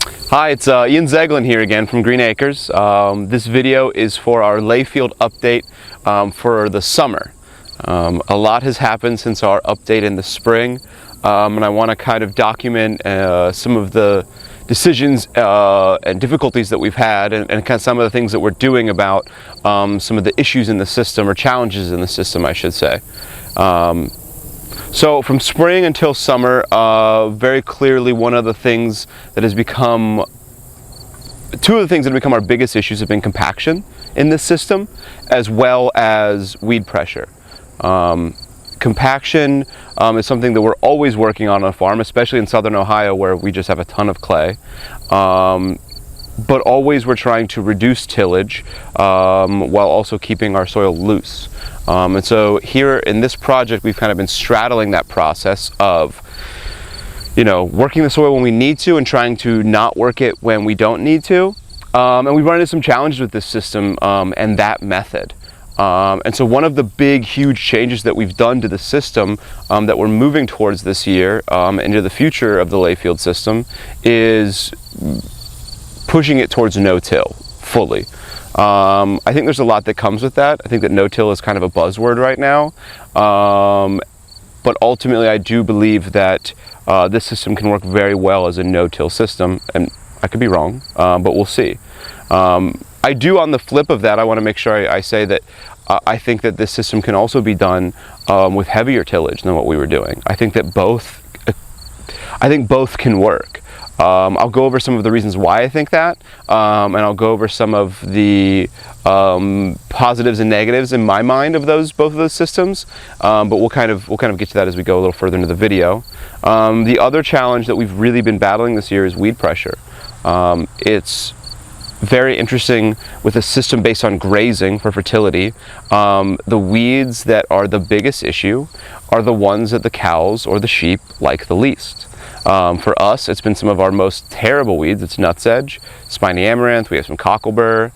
Hi, it's Ian Zeglin here again from Greenacres. This video is for our Ley Field update for the summer. A lot has happened since our update in the spring, and I want to kind of document some of the decisions and difficulties that we've had, and kind of some of the things that we're doing about some of the issues in the system, or challenges in the system, I should say. So from spring until summer, very clearly two of the things that have become our biggest issues have been compaction in this system, as well as weed pressure. Compaction is something that we're always working on a farm, especially in southern Ohio where we just have a ton of clay. But always we're trying to reduce tillage while also keeping our soil loose. And so here in this project, we've kind of been straddling that process of, working the soil when we need to and trying to not work it when we don't need to. And we've run into some challenges with this system and that method. And so one of the big, huge changes that we've done to the system that we're moving towards this year into the future of the Ley Field system is pushing it towards no-till fully. I think there's a lot that comes with that. I think that no-till is kind of a buzzword right now. But ultimately, I do believe that this system can work very well as a no-till system. And I could be wrong, but we'll see. I do, on the flip of that, I want to make sure I say that I think that this system can also be done with heavier tillage than what we were doing. I think both can work. I'll go over some of the reasons why I think that, and I'll go over some of the positives and negatives in my mind of both of those systems. But we'll kind of get to that as we go a little further into the video. The other challenge that we've really been battling this year is weed pressure. It's very interesting with a system based on grazing for fertility. The weeds that are the biggest issue are the ones that the cows or the sheep like the least. For us, it's been some of our most terrible weeds. It's nutsedge, spiny amaranth, we have some cockleburr,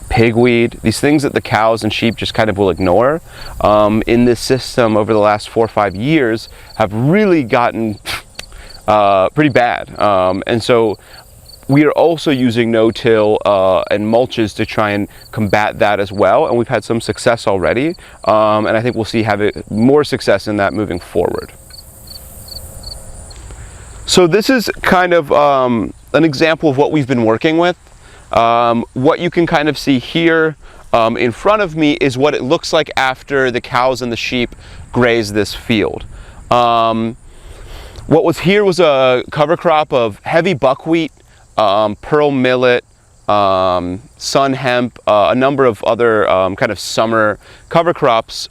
pigweed, these things that the cows and sheep just kind of will ignore. In this system over the last 4 or 5 years have really gotten pretty bad. And so we are also using no-till and mulches to try and combat that as well, and we've had some success already, and I think we'll see more success in that moving forward. So this is kind of an example of what we've been working with. What you can kind of see here in front of me is what it looks like after the cows and the sheep graze this field. What was here was a cover crop of heavy buckwheat, pearl millet, sun hemp, a number of other kind of summer cover crops.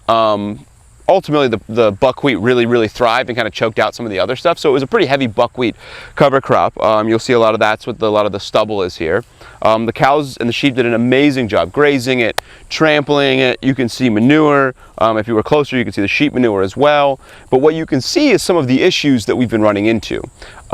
Ultimately, the buckwheat really thrived and kind of choked out some of the other stuff. So it was a pretty heavy buckwheat cover crop. You'll see a lot of that's what a lot of the stubble is here. The cows and the sheep did an amazing job grazing it, trampling it. You can see manure. If you were closer, you can see the sheep manure as well. But what you can see is some of the issues that we've been running into.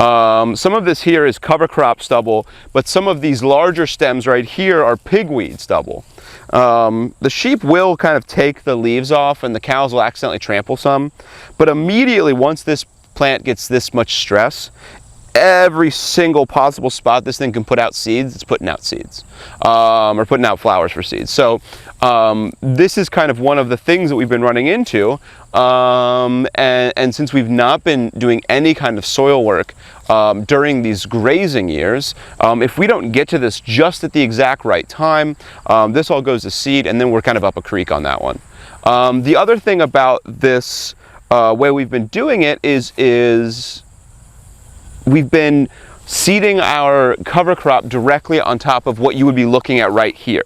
Some of this here is cover crop stubble, but some of these larger stems right here are pigweed stubble. The sheep will kind of take the leaves off and the cows will accidentally trample some, but immediately once this plant gets this much stress, every single possible spot this thing can put out seeds, it's putting out seeds, or putting out flowers for seeds. So this is kind of one of the things that we've been running into, and since we've not been doing any kind of soil work during these grazing years, if we don't get to this just at the exact right time, this all goes to seed, and then we're kind of up a creek on that one. The other thing about this way we've been doing it is we've been seeding our cover crop directly on top of what you would be looking at right here.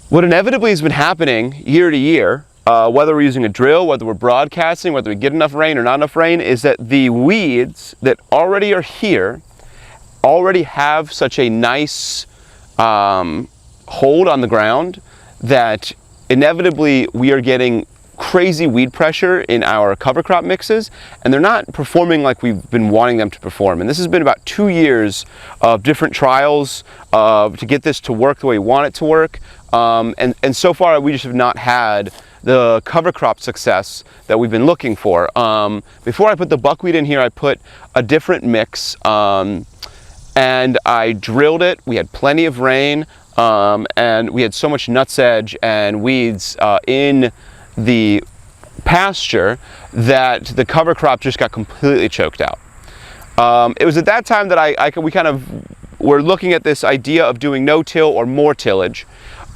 What inevitably has been happening year to year, whether we're using a drill, whether we're broadcasting, whether we get enough rain or not enough rain, is that the weeds that already are here already have such a nice hold on the ground that inevitably we are getting crazy weed pressure in our cover crop mixes, and they're not performing like we've been wanting them to perform. And this has been about 2 years of different trials to get this to work the way we want it to work. And so far we just have not had the cover crop success that we've been looking for. Before I put the buckwheat in here, I put a different mix, and I drilled it. We had plenty of rain, and we had so much nutsedge and weeds in the pasture that the cover crop just got completely choked out. It was at that time that we kind of were looking at this idea of doing no-till or more tillage,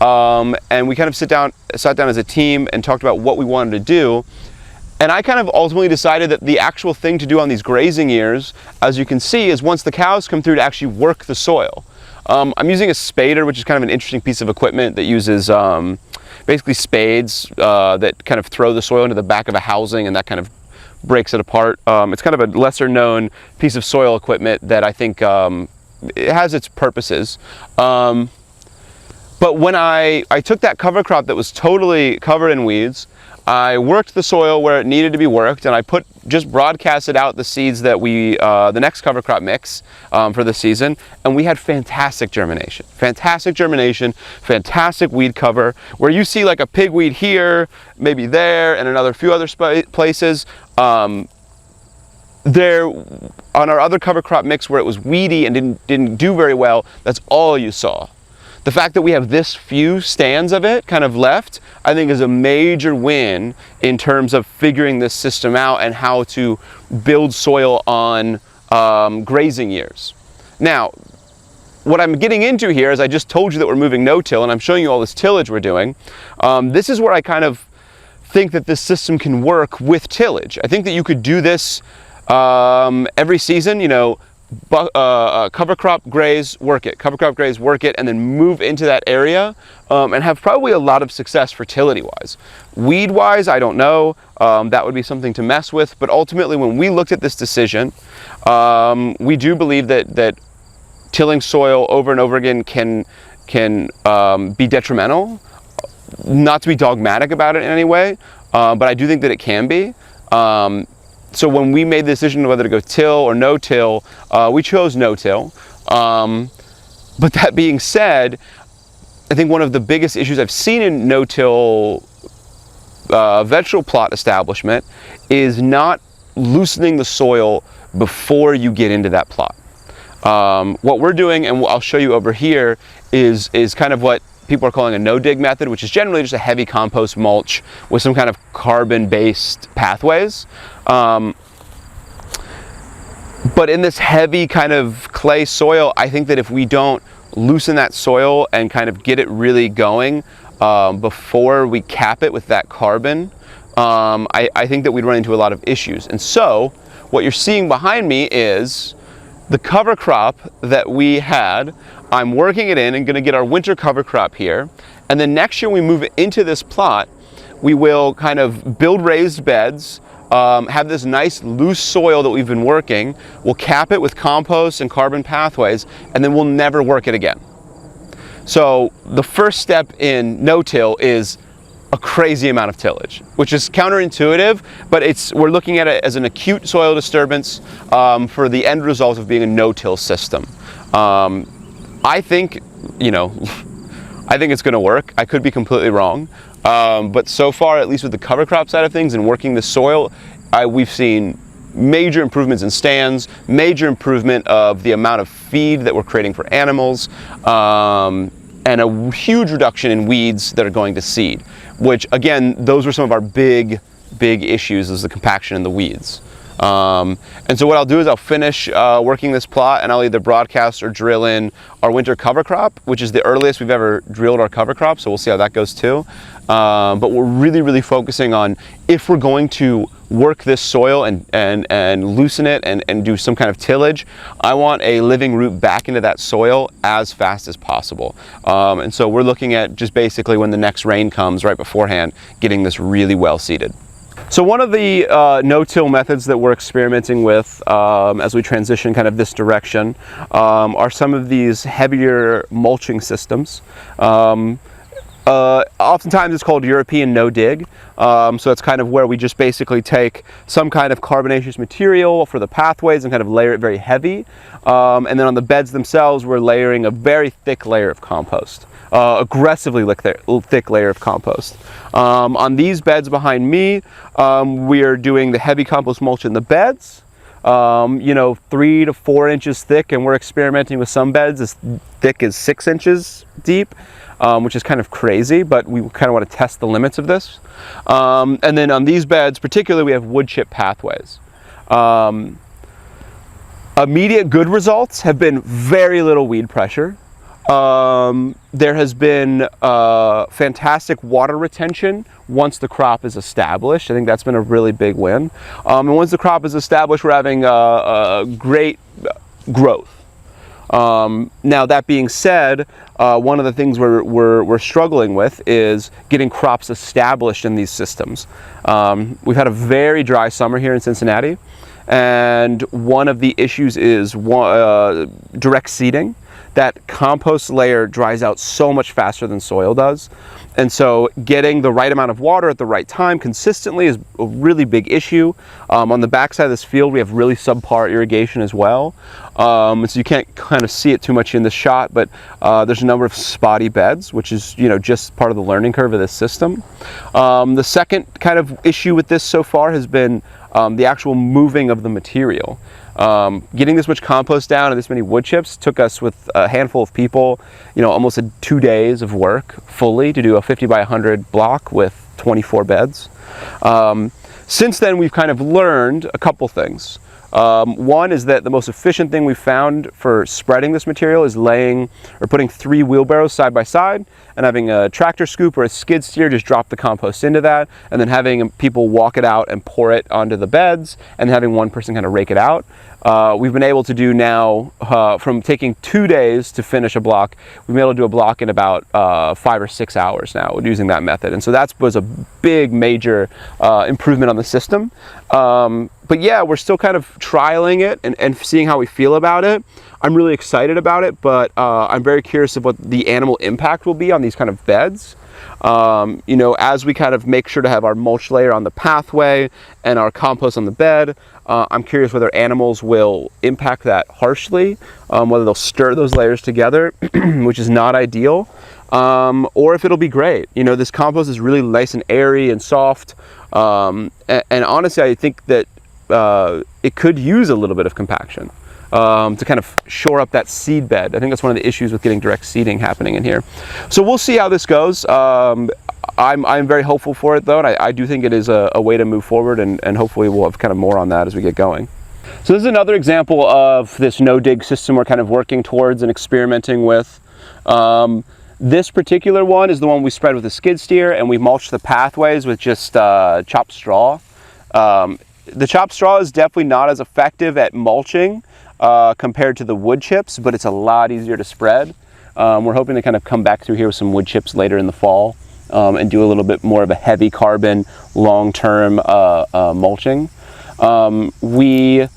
and we kind of sat down as a team and talked about what we wanted to do. And I kind of ultimately decided that the actual thing to do on these grazing years, as you can see, is once the cows come through, to actually work the soil. I'm using a spader, which is kind of an interesting piece of equipment that uses basically spades that kind of throw the soil into the back of a housing, and that kind of breaks it apart. It's kind of a lesser known piece of soil equipment that I think it has its purposes. But when I took that cover crop that was totally covered in weeds, I worked the soil where it needed to be worked, and I just broadcasted out the seeds that the next cover crop mix for the season, and we had fantastic germination, fantastic weed cover, where you see like a pigweed here, maybe there, and another few other places. There, on our other cover crop mix where it was weedy and didn't do very well, that's all you saw. The fact that we have this few stands of it kind of left, I think is a major win in terms of figuring this system out and how to build soil on grazing years. Now, what I'm getting into here is I just told you that we're moving no-till, and I'm showing you all this tillage we're doing. This is where I kind of think that this system can work with tillage. I think that you could do this every season, you know, cover crop graze, work it, cover crop graze, work it, and then move into that area and have probably a lot of success fertility wise. Weed wise, I don't know, that would be something to mess with, but ultimately when we looked at this decision, we do believe that tilling soil over and over again can be detrimental. Not to be dogmatic about it in any way, but I do think that it can be. So when we made the decision whether to go till or no-till, we chose no-till. But that being said, I think one of the biggest issues I've seen in no-till vegetable plot establishment is not loosening the soil before you get into that plot. What we're doing, and I'll show you over here, is kind of what people are calling a no-dig method, which is generally just a heavy compost mulch with some kind of carbon-based pathways. But in this heavy kind of clay soil, I think that if we don't loosen that soil and kind of get it really going before we cap it with that carbon, I think that we'd run into a lot of issues. And so what you're seeing behind me is the cover crop that we had. I'm working it in and going to get our winter cover crop here. And then next year when we move it into this plot, we will kind of build raised beds, have this nice loose soil that we've been working. We'll cap it with compost and carbon pathways, and then we'll never work it again. So the first step in no-till is a crazy amount of tillage, which is counterintuitive, but we're looking at it as an acute soil disturbance for the end result of being a no-till system. I think, you know, I think it's going to work. I could be completely wrong, but so far, at least with the cover crop side of things and working the soil, we've seen major improvements in stands, major improvement of the amount of feed that we're creating for animals, and a huge reduction in weeds that are going to seed, which again, those were some of our big issues, is the compaction and the weeds. And so what I'll do is I'll finish working this plot, and I'll either broadcast or drill in our winter cover crop, which is the earliest we've ever drilled our cover crop, so we'll see how that goes too. But we're really focusing on, if we're going to work this soil and loosen it and do some kind of tillage, I want a living root back into that soil as fast as possible. And so we're looking at just basically when the next rain comes right beforehand, getting this really well seeded. So one of the no-till methods that we're experimenting with as we transition kind of this direction are some of these heavier mulching systems. Oftentimes it's called European no-dig, so it's kind of where we just basically take some kind of carbonaceous material for the pathways and kind of layer it very heavy, and then on the beds themselves we're layering a very thick layer of compost, aggressively thick layer of compost. On these beds behind me, we are doing the heavy compost mulch in the beds, 3 to 4 inches thick, and we're experimenting with some beds as thick as 6 inches deep. Which is kind of crazy, but we kind of want to test the limits of this. And then on these beds, particularly, we have wood chip pathways. Immediate good results have been very little weed pressure. There has been fantastic water retention once the crop is established. I think that's been a really big win. And once the crop is established, we're having great growth. Now that being said, one of the things we're struggling with is getting crops established in these systems. We've had a very dry summer here in Cincinnati, and one of the issues is direct seeding. That compost layer dries out so much faster than soil does. And so getting the right amount of water at the right time consistently is a really big issue. On the backside of this field, we have really subpar irrigation as well. So you can't kind of see it too much in the shot, but there's a number of spotty beds, which is, just part of the learning curve of this system. The second kind of issue with this so far has been the actual moving of the material. Getting this much compost down and this many wood chips took us, with a handful of people, almost 2 days of work fully to do a 50 by 100 block with 24 beds. Since then, we've kind of learned a couple things. One is that the most efficient thing we've found for spreading this material is putting 3 wheelbarrows side by side and having a tractor scoop or a skid steer just drop the compost into that, and then having people walk it out and pour it onto the beds, and having one person kind of rake it out. We've been able to do now, from taking 2 days to finish a block, we've been able to do a block in about 5 or 6 hours now using that method. And so that was a big, major improvement on the system. But yeah, we're still kind of trialing it and seeing how we feel about it. I'm really excited about it, but I'm very curious of what the animal impact will be on these kind of beds. As we kind of make sure to have our mulch layer on the pathway and our compost on the bed, I'm curious whether animals will impact that harshly, whether they'll stir those layers together, which is not ideal, or if it'll be great. This compost is really nice and airy and soft, and honestly, I think that it could use a little bit of compaction to kind of shore up that seed bed. I think that's one of the issues with getting direct seeding happening in here. So we'll see how this goes. I'm very hopeful for it, though, and I do think it is a way to move forward, and hopefully we'll have kind of more on that as we get going. So this is another example of this no-dig system we're kind of working towards and experimenting with. This particular one is the one we spread with a skid steer, and we mulched the pathways with just chopped straw. The chopped straw is definitely not as effective at mulching compared to the wood chips, but it's a lot easier to spread. We're hoping to kind of come back through here with some wood chips later in the fall and do a little bit more of a heavy carbon, long-term mulching. We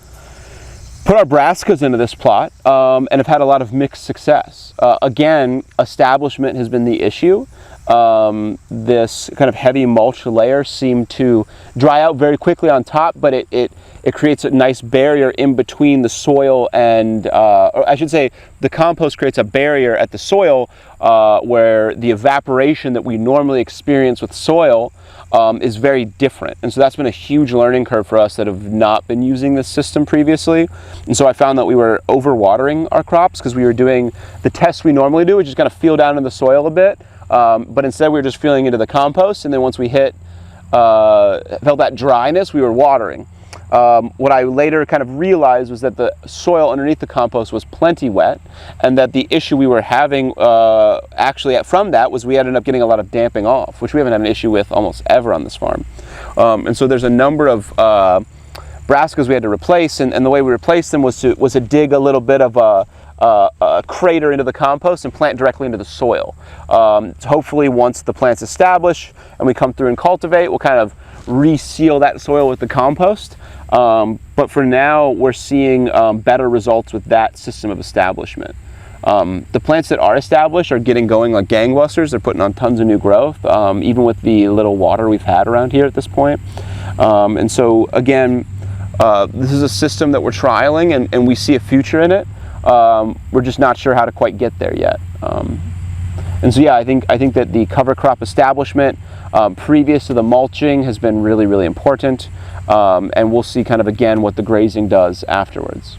put our brassicas into this plot and have had a lot of mixed success. Again, establishment has been the issue. This kind of heavy mulch layer seemed to dry out very quickly on top, but it creates a nice barrier in between the soil and, or I should say, the compost creates a barrier at the soil where the evaporation that we normally experience with soil is very different. And so that's been a huge learning curve for us that have not been using this system previously. And so I found that we were overwatering our crops because we were doing the test we normally do, which is kind of feel down in the soil a bit. But instead we were just feeling into the compost, and then once we felt that dryness, we were watering. What I later kind of realized was that the soil underneath the compost was plenty wet, and that the issue we were having actually from that was we ended up getting a lot of damping off, which we haven't had an issue with almost ever on this farm. And so there's a number of brassicas we had to replace, and the way we replaced them was to dig a little bit of a crater into the compost and plant directly into the soil. Hopefully once the plant's established and we come through and cultivate, we'll kind of reseal that soil with the compost. But for now, we're seeing better results with that system of establishment. The plants that are established are getting going like gangbusters. They're putting on tons of new growth, even with the little water we've had around here at this point. And so again, this is a system that we're trialing, and we see a future in it. We're just not sure how to quite get there yet. And so yeah, I think that the cover crop establishment previous to the mulching has been really, really important. And we'll see kind of again what the grazing does afterwards.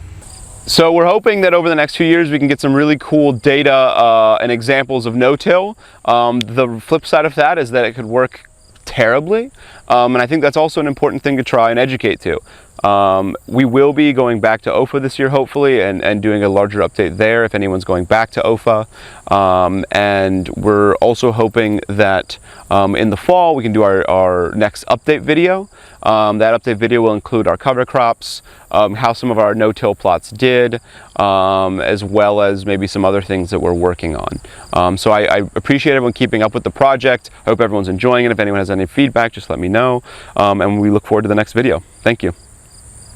So we're hoping that over the next few years we can get some really cool data and examples of no-till. The flip side of that is that it could work terribly, and I think that's also an important thing to try and educate to. We will be going back to OFA this year, hopefully, and doing a larger update there if anyone's going back to OFA. And we're also hoping that in the fall we can do our next update video. That update video will include our cover crops, how some of our no-till plots did, as well as maybe some other things that we're working on. So I appreciate everyone keeping up with the project. I hope everyone's enjoying it. If anyone has any feedback, just let me know. And we look forward to the next video. Thank you.